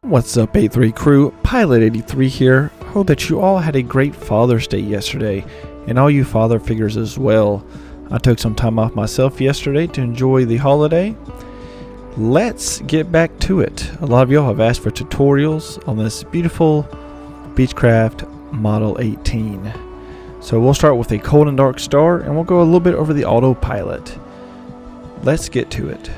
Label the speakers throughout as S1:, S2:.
S1: What's up, A3 crew? Pilot 83 here. Hope that you all had a great Father's Day yesterday, and all you father figures as well. I took some time off myself yesterday to enjoy the holiday. Let's get back to it. A lot of y'all have asked for tutorials on this beautiful BeechCraft Model 18. So we'll start with a cold and dark start, and we'll go a little bit over the Autopilot. Let's get to it.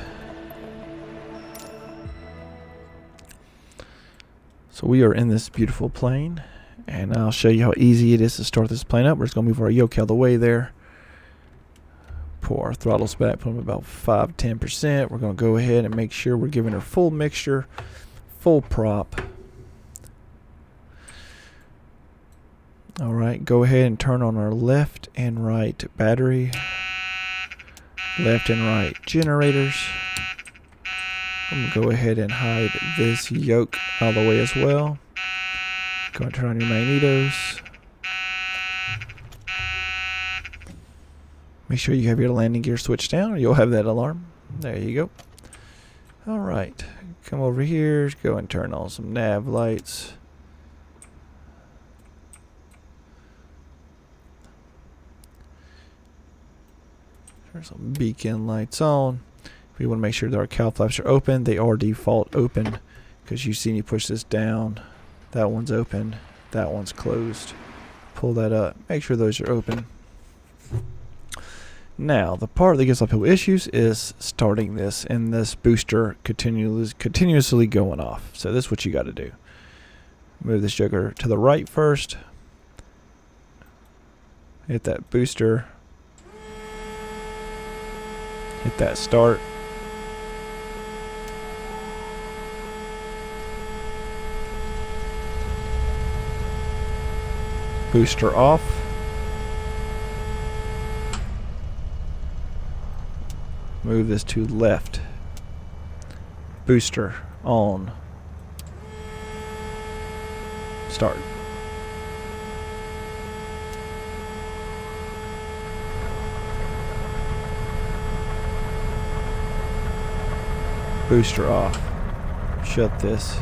S1: So we are in this beautiful plane, and I'll show you how easy it is to start this plane up. We're just going to move our yoke out of the way there. Pull our throttles back, put them about 5-10%. We're going to go ahead and make sure we're giving her full mixture, full prop. Alright, go ahead and turn on our left and right battery, left and right generators. I'm going to go ahead and hide this yoke out of the way as well. Go and turn on your magnetos. Make sure you have your landing gear switched down or you'll have that alarm. There you go. Alright, come over here, go and turn on some nav lights. Turn some beacon lights on. We want to make sure that our cowl flaps are open. They are default open because you see me push this down. That one's open. That one's closed. Pull that up. Make sure those are open. Now, the part that gives uphill issues is starting this and this booster continuously going off. So this is what you got to do. Move this joker to the right first. Hit that booster. Hit that start. Booster off. Move this to left. Booster on. Start. Booster off. Shut this.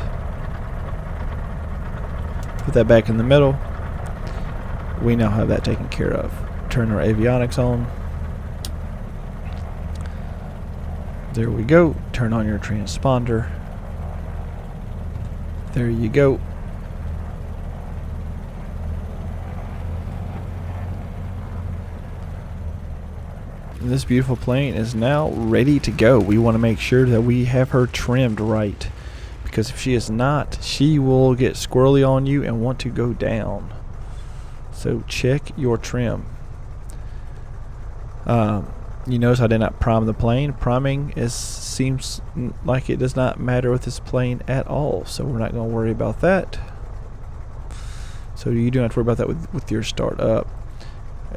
S1: Put that back in the middle. We now have that taken care of. Turn our avionics on. There we go. Turn on your transponder. There you go. This beautiful plane is now ready to go. We want to make sure that we have her trimmed right, because if she is not, she will get squirrely on you and want to go down. So check your trim. You notice I did not prime the plane. Priming seems like it does not matter with this plane at all, so we're not going to worry about that. So you don't have to worry about that with your start up.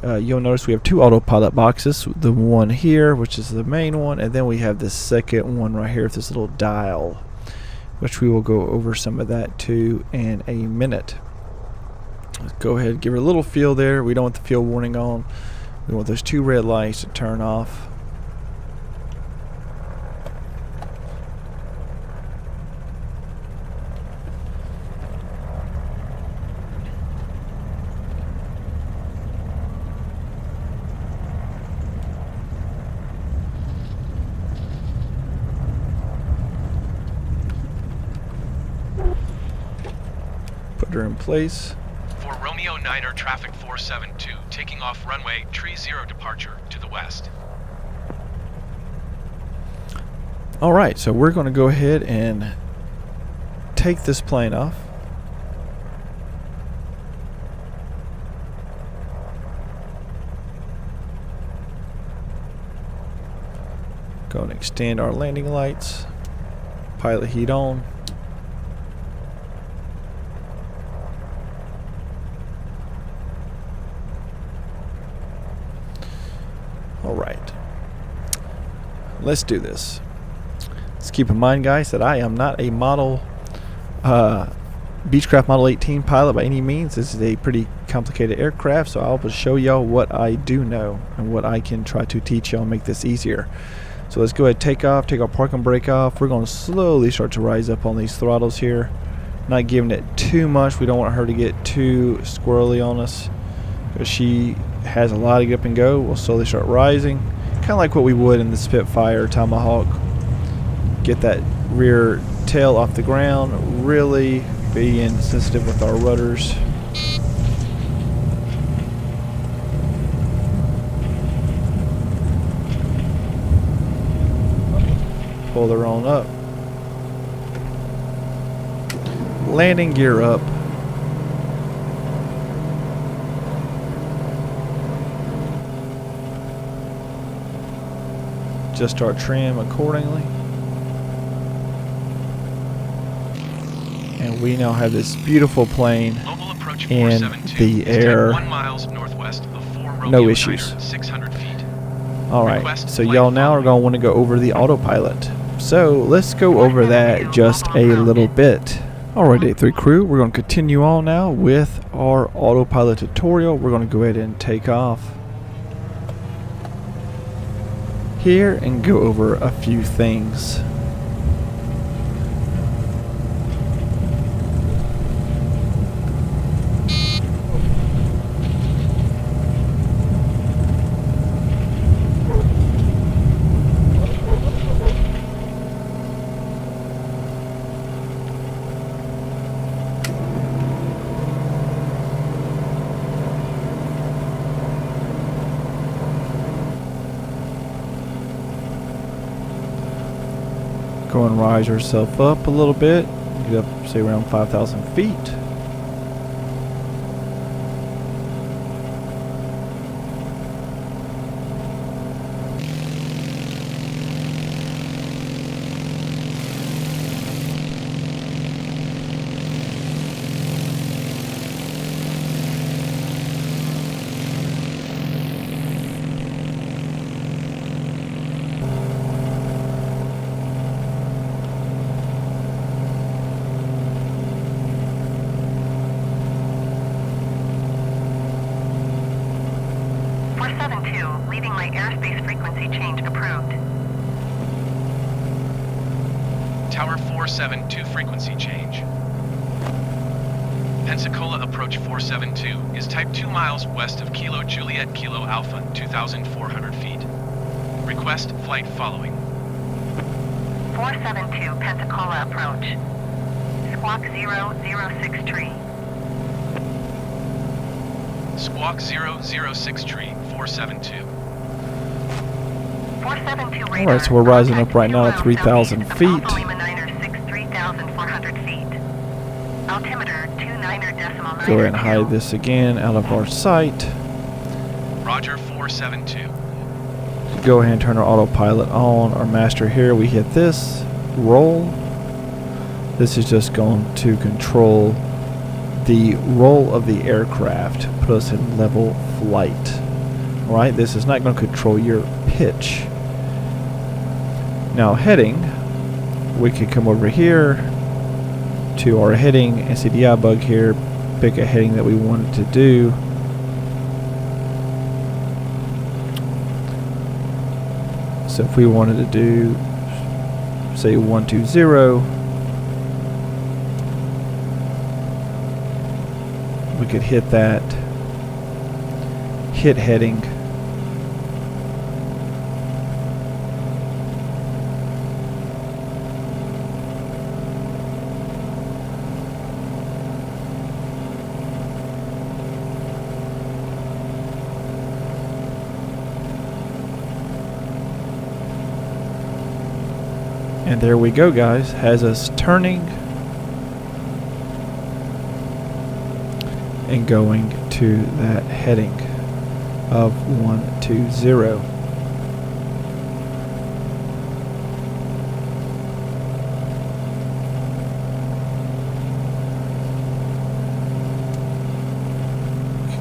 S1: You'll notice we have two autopilot boxes. The one here, which is the main one, and then we have the second one right here with this little dial, which we will go over some of that too in a minute. Let's go ahead and give her a little feel there. We don't want the field warning on. We want those two red lights to turn off. Put her in place.
S2: Romeo 9er traffic 472, taking off runway 30 departure to the west.
S1: Alright, so we're going to go ahead and take this plane off. Go and extend our landing lights. Pilot heat on. Alright, let's do this. Let's keep in mind, guys, that I am not a BeechCraft Model 18 pilot by any means. This is a pretty complicated aircraft, so I'll show y'all what I do know and what I can try to teach y'all and make this easier. So let's go ahead and take our parking brake off. We're going to slowly start to rise up on these throttles here. Not giving it too much. We don't want her to get too squirrely on us, because she has a lot of get up and go. We'll slowly start rising, kind of like what we would in the Spitfire Tomahawk. Get that rear tail off the ground, really being sensitive with our rudders. Pull her on up. Landing gear up. Just our trim accordingly. And we now have this beautiful plane in the air.
S2: 1 miles northwest of 4 Romeo
S1: No issues.
S2: Niner, 600 feet.
S1: Alright, so y'all now are going to want to go over the autopilot. So let's go over that just a little bit. Alright, Day 3 crew, we're going to continue on now with our autopilot tutorial. We're going to go ahead and take off here and go over a few things. Go and rise yourself up a little bit. Get up, say, around 5,000 feet.
S3: Leaving my airspace frequency change approved.
S2: Tower 472 frequency change. Pensacola approach 472 is type 2 miles west of Kilo Juliet Kilo Alpha, 2,400 feet. Request flight following.
S3: 472 Pensacola approach. Squawk 006 tree.
S2: Squawk 006 tree, 472.
S3: 472 radar.
S1: Alright, so we're rising up right now at 3,000 feet.
S3: Altimeter 29.9.
S1: Go ahead and hide this again out of our sight.
S2: Roger, 472.
S1: Go ahead and turn our autopilot on. Our master here, we hit this. Roll. This is just going to control the roll of the aircraft. Put us in level flight. Alright, this is not going to control your pitch. Now heading, we could come over here to our heading and see the bug here, pick a heading that we wanted to do. So if we wanted to do, say, 120, we could hit that, hit heading. And there we go, guys. Has us turning and going to that heading of 120.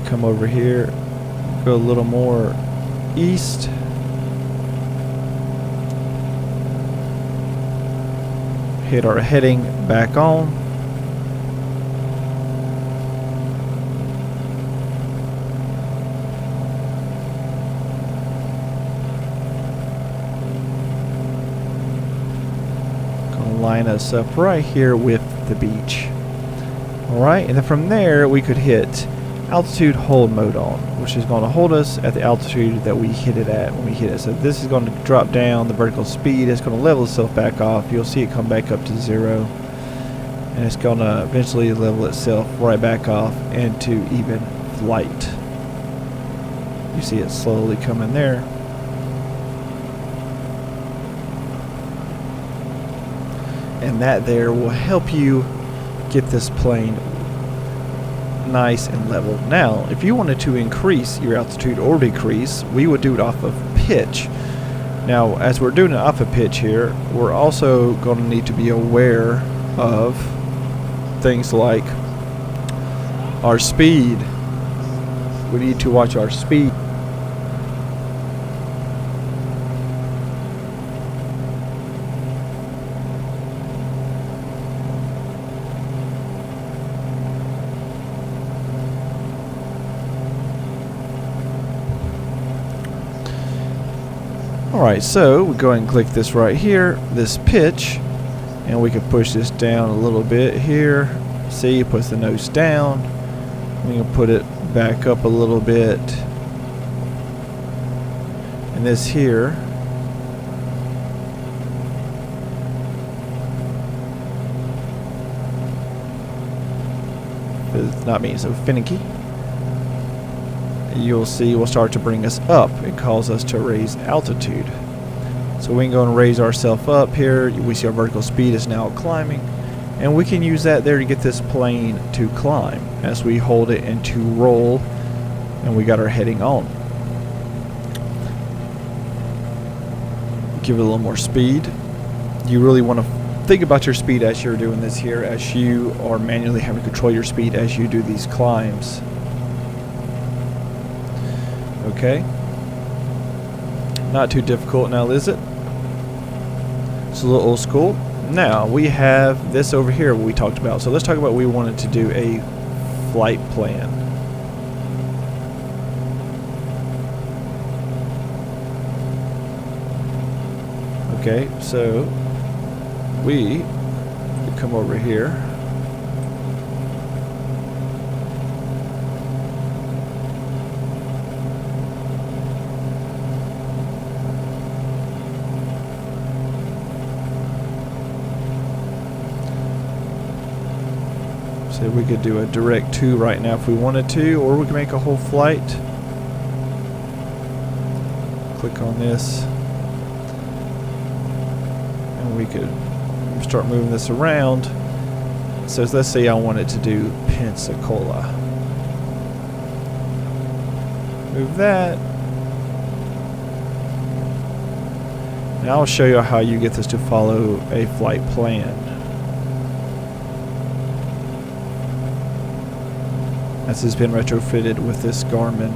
S1: Come over here, go a little more east. Hit our heading back on. Gonna line us up right here with the beach. Alright, and then from there we could hit altitude hold mode on, which is going to hold us at the altitude that we hit it at when we hit it. So this is going to drop down the vertical speed. It's going to level itself back off. You'll see it come back up to 0. And it's going to eventually level itself right back off into even flight. You see it slowly coming there. And that there will help you get this plane nice and level. Now, if you wanted to increase your altitude or decrease, we would do it off of pitch. Now, as we're doing it off of pitch here, we're also going to need to be aware of things like our speed. We need to watch our speed. Alright, so we go ahead and click this right here, this pitch, and we can push this down a little bit here. See, it puts the nose down. We can put it back up a little bit. And this here is not being so finicky. You'll see will start to bring us up. It calls us to raise altitude. So we can go and raise ourselves up here. We see our vertical speed is now climbing, and we can use that there to get this plane to climb as we hold it and to roll, and we got our heading on. Give it a little more speed. You really want to think about your speed as you're doing this here, as you are manually having to control your speed as you do these climbs. Okay, not too difficult now, is it? It's a little old school. Now we have this over here what we talked about. So let's talk about we wanted to do a flight plan. Okay, so we come over here. So we could do a direct to right now if we wanted to, or we can make a whole flight. Click on this, and we could start moving this around. So let's say I wanted to do Pensacola. Move that. And I'll show you how you get this to follow a flight plan. This has been retrofitted with this Garmin.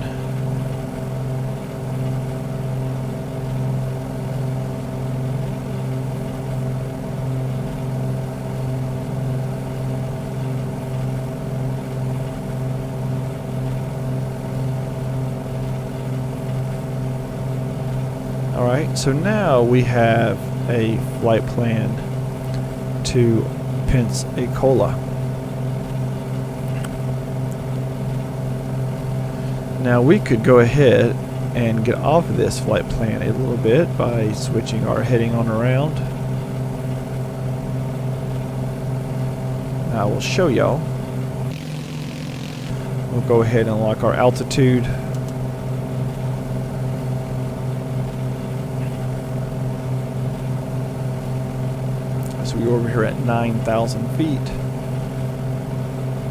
S1: Alright, so now we have a flight plan to Pensacola. Now we could go ahead and get off of this flight plan a little bit by switching our heading on around. Now I will show y'all. We'll go ahead and lock our altitude. So we're over here at 9,000 feet.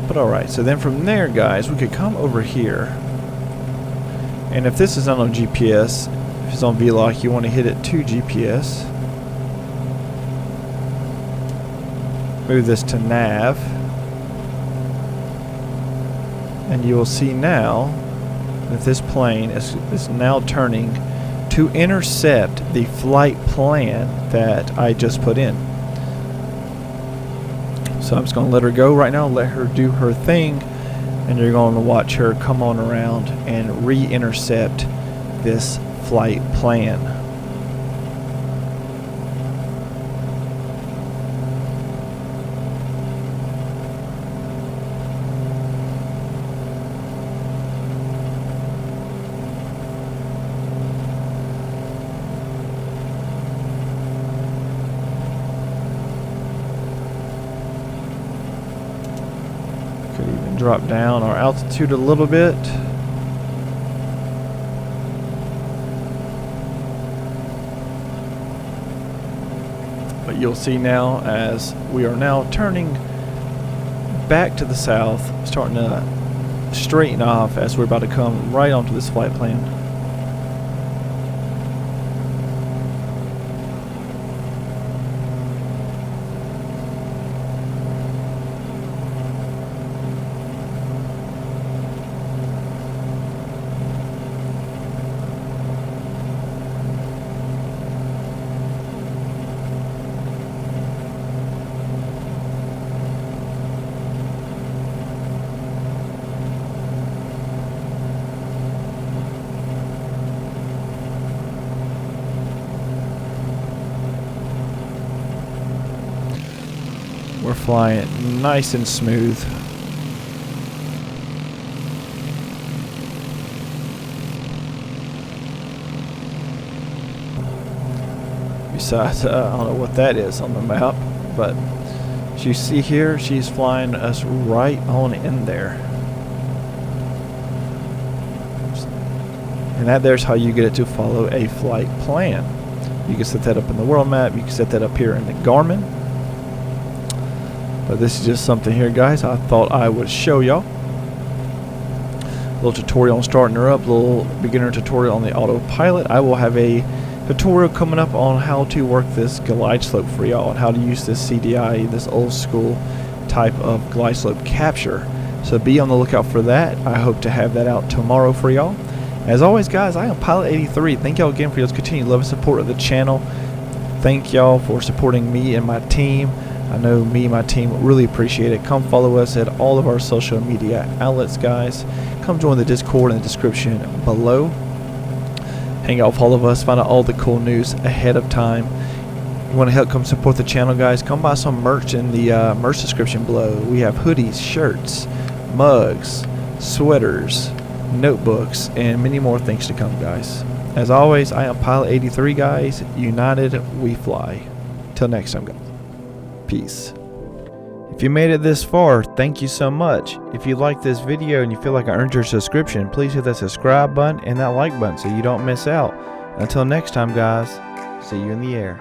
S1: But alright, so then from there, guys, we could come over here. And if this is not on GPS, if it's on VLOC, you want to hit it to GPS. Move this to nav. And you will see now that this plane is now turning to intercept the flight plan that I just put in. So I'm just going to let her go right now, let her do her thing. And you're going to watch her come on around and re-intercept this flight plan. drop down our altitude a little bit. But you'll see now as we are now turning back to the south, starting to straighten off as we're about to come right onto this flight plan. We're flying nice and smooth. Besides, I don't know what that is on the map, but as you see here, she's flying us right on in there. And that there's how you get it to follow a flight plan. You can set that up in the world map, you can set that up here in the Garmin. But this is just something here, guys, I thought I would show y'all. A little tutorial on starting her up, a little beginner tutorial on the Autopilot. I will have a tutorial coming up on how to work this glide slope for y'all and how to use this CDI, this old school type of glide slope capture. So be on the lookout for that. I hope to have that out tomorrow for y'all. As always, guys, I am Pilot83. Thank y'all again for y'all's continued love and support of the channel. Thank y'all for supporting me and my team. I know me and my team really appreciate it. Come follow us at all of our social media outlets, guys. Come join the Discord in the description below. Hang out with all of us. Find out all the cool news ahead of time. You want to help come support the channel, guys? Come buy some merch in the merch description below. We have hoodies, shirts, mugs, sweaters, notebooks, and many more things to come, guys. As always, I am Pilot83, guys. United we fly. Till next time, guys. Peace. If you made it this far, thank you so much. If you like this video and you feel like I earned your subscription, please hit that subscribe button and that like button so you don't miss out. Until next time, guys, see you in the air.